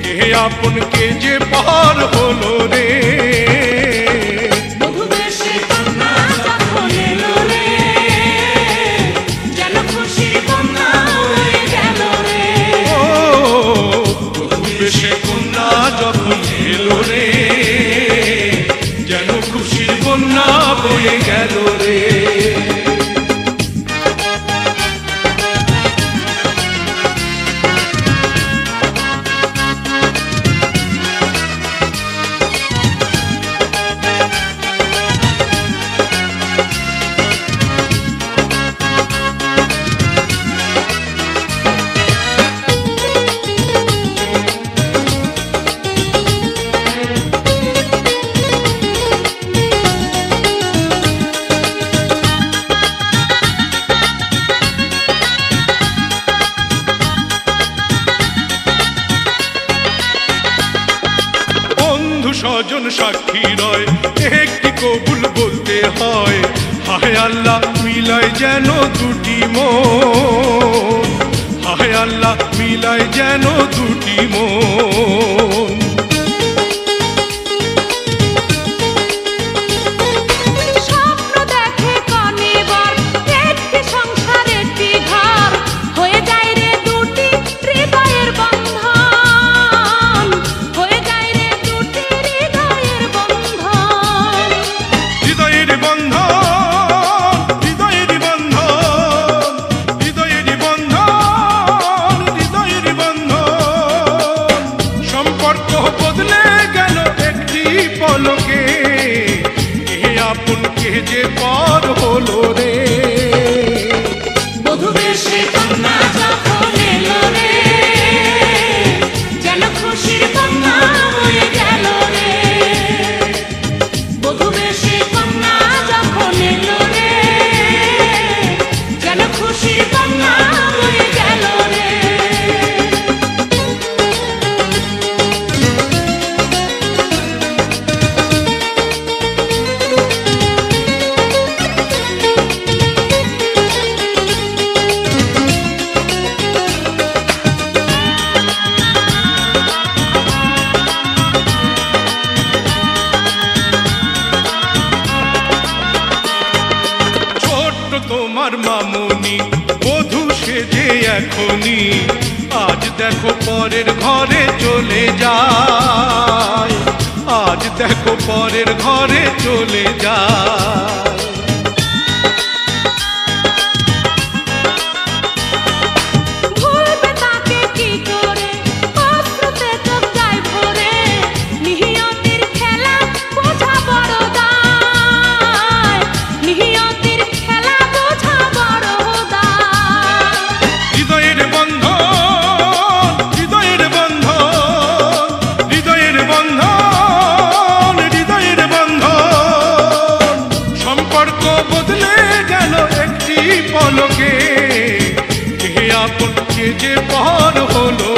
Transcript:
কে আপন কে যে পার হলো রে। সে কন্যা যখন এলো রে, যেন খুশির বন্যা বয়ে গেল রে। স্বজন সাক্ষী রয়, একটি কবুল বলতে হয়। হায় আল্লাহ মিলায় যেন দুটি মন, হায় আল্লাহ মিলায় যেন দুটি মন। যে পার হলো রে, বধূ বেশে কন্যা যখন এলো রে, যেন খুশির বন্যা বয়ে গেল রে। বধূ বেশে কন্যা যখন এলো রে, যেন খুশির বন্যা বয়ে গেল রে। তোমার মামুনি বধূ সেজে এখনি, আজ দেখো পরের ঘরে চলে যায়, আজ দেখো পরের ঘরে চলে যায়। বদলে গেল একটি পলকে, কে আপন কে যে পার হলো